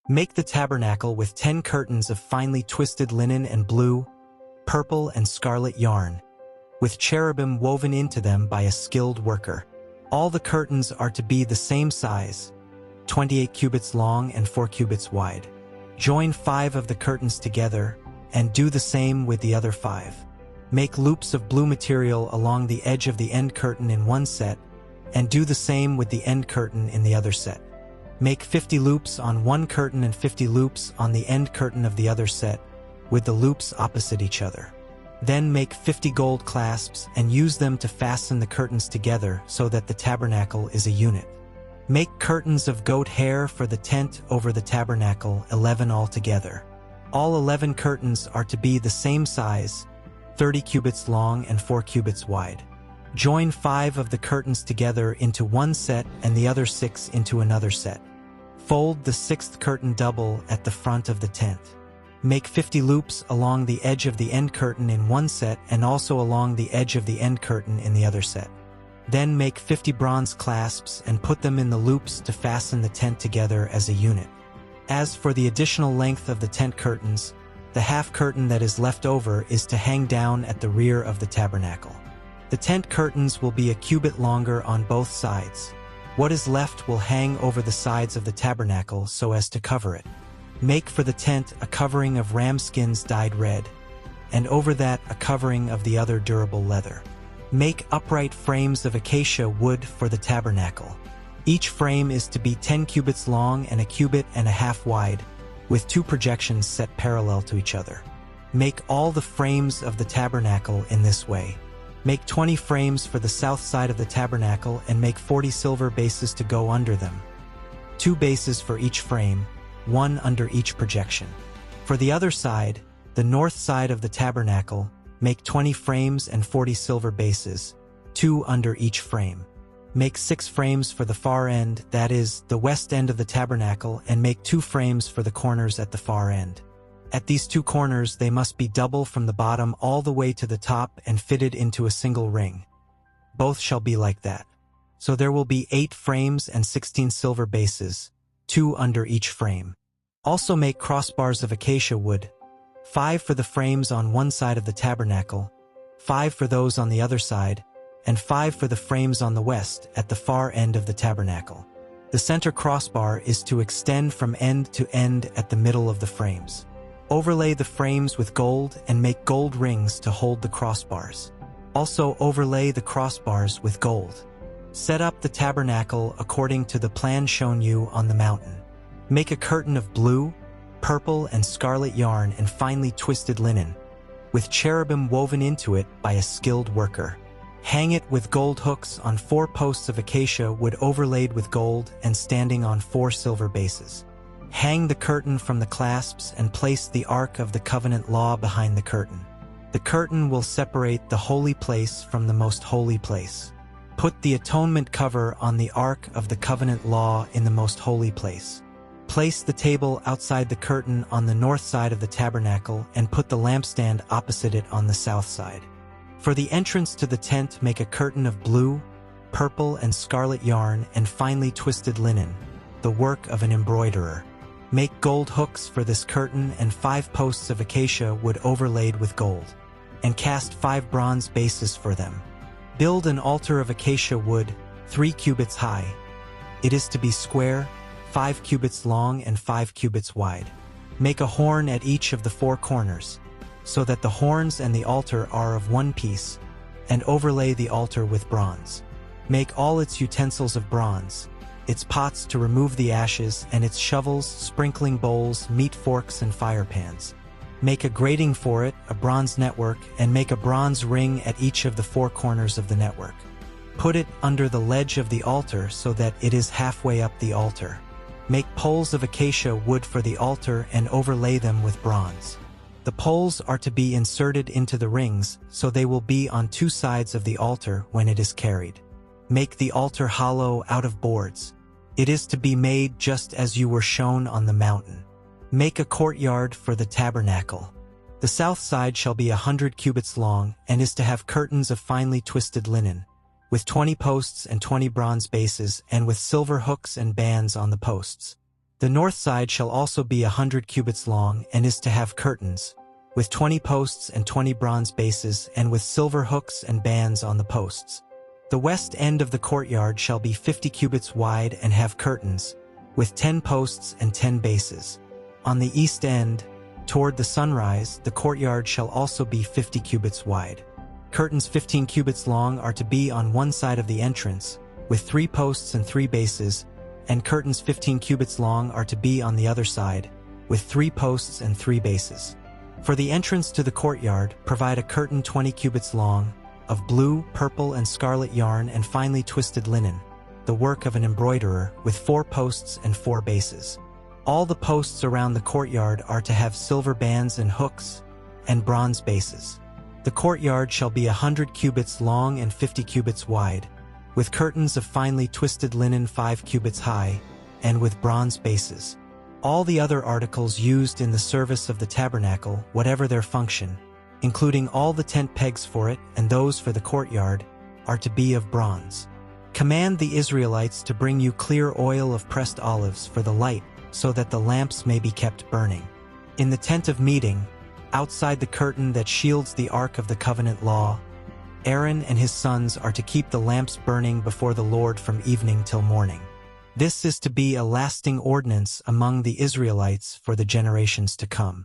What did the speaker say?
Make the tabernacle with 10 curtains of finely twisted linen and blue, purple, and scarlet yarn, with cherubim woven into them by a skilled worker. All the curtains are to be the same size, 28 cubits long and 4 cubits wide. Join 5 of the curtains together, and do the same with the other 5. Make loops of blue material along the edge of the end curtain in one set, and do the same with the end curtain in the other set. Make 50 loops on one curtain and 50 loops on the end curtain of the other set, with the loops opposite each other. Then make 50 gold clasps and use them to fasten the curtains together so that the tabernacle is a unit. Make curtains of goat hair for the tent over the tabernacle, 11 altogether. All 11 curtains are to be the same size, 30 cubits long and 4 cubits wide. Join 5 of the curtains together into one set and the other 6 into another set. Fold the 6th curtain double at the front of the tent. Make 50 loops along the edge of the end curtain in one set and also along the edge of the end curtain in the other set. Then make 50 bronze clasps and put them in the loops to fasten the tent together as a unit. As for the additional length of the tent curtains, the half curtain that is left over is to hang down at the rear of the tabernacle. The tent curtains will be a cubit longer on both sides. What is left will hang over the sides of the tabernacle so as to cover it. Make for the tent a covering of ram skins dyed red, and over that a covering of the other durable leather. Make upright frames of acacia wood for the tabernacle. Each frame is to be 10 cubits long and a cubit and a half wide, with 2 projections set parallel to each other. Make all the frames of the tabernacle in this way. Make 20 frames for the south side of the tabernacle and make 40 silver bases to go under them. 2 bases for each frame, 1 under each projection. For the other side, the north side of the tabernacle, make 20 frames and 40 silver bases, 2 under each frame. Make 6 frames for the far end, that is, the west end of the tabernacle, and make 2 frames for the corners at the far end. At these 2 corners they must be double from the bottom all the way to the top and fitted into a single ring. Both shall be like that. So there will be 8 frames and 16 silver bases, 2 under each frame. Also make crossbars of acacia wood, 5 for the frames on one side of the tabernacle, 5 for those on the other side, and 5 for the frames on the west at the far end of the tabernacle. The center crossbar is to extend from end to end at the middle of the frames. Overlay the frames with gold and make gold rings to hold the crossbars. Also overlay the crossbars with gold. Set up the tabernacle according to the plan shown you on the mountain. Make a curtain of blue, purple, and scarlet yarn and finely twisted linen, with cherubim woven into it by a skilled worker. Hang it with gold hooks on 4 posts of acacia wood overlaid with gold and standing on 4 silver bases. Hang the curtain from the clasps and place the Ark of the Covenant Law behind the curtain. The curtain will separate the holy place from the most holy place. Put the atonement cover on the Ark of the Covenant Law in the most holy place. Place the table outside the curtain on the north side of the tabernacle and put the lampstand opposite it on the south side. For the entrance to the tent, make a curtain of blue, purple, and scarlet yarn and finely twisted linen, the work of an embroiderer. Make gold hooks for this curtain and 5 posts of acacia wood overlaid with gold, and cast 5 bronze bases for them. Build an altar of acacia wood, 3 cubits high. It is to be square, 5 cubits long and 5 cubits wide. Make a horn at each of the 4 corners, so that the horns and the altar are of one piece, and overlay the altar with bronze. Make all its utensils of bronze, its pots to remove the ashes, and its shovels, sprinkling bowls, meat forks, and fire pans. Make a grating for it, a bronze network, and make a bronze ring at each of the 4 corners of the network. Put it under the ledge of the altar so that it is halfway up the altar. Make poles of acacia wood for the altar and overlay them with bronze. The poles are to be inserted into the rings, so they will be on 2 sides of the altar when it is carried. Make the altar hollow out of boards. It is to be made just as you were shown on the mountain. Make a courtyard for the tabernacle. The south side shall be 100 cubits long, and is to have curtains of finely twisted linen, with 20 posts and 20 bronze bases, and with silver hooks and bands on the posts. The north side shall also be 100 cubits long and is to have curtains, with 20 posts and 20 bronze bases and with silver hooks and bands on the posts. The west end of the courtyard shall be 50 cubits wide and have curtains, with 10 posts and 10 bases. On the east end, toward the sunrise, the courtyard shall also be 50 cubits wide. Curtains 15 cubits long are to be on one side of the entrance, with 3 posts and 3 bases, and curtains 15 cubits long are to be on the other side, with 3 posts and 3 bases. For the entrance to the courtyard, provide a curtain 20 cubits long, of blue, purple, and scarlet yarn and finely twisted linen, the work of an embroiderer, with 4 posts and 4 bases. All the posts around the courtyard are to have silver bands and hooks, and bronze bases. The courtyard shall be 100 cubits long and 50 cubits wide, with curtains of finely twisted linen 5 cubits high, and with bronze bases. All the other articles used in the service of the tabernacle, whatever their function, including all the tent pegs for it and those for the courtyard, are to be of bronze. Command the Israelites to bring you clear oil of pressed olives for the light, so that the lamps may be kept burning. In the tent of meeting, outside the curtain that shields the ark of the covenant law, Aaron and his sons are to keep the lamps burning before the Lord from evening till morning. This is to be a lasting ordinance among the Israelites for the generations to come.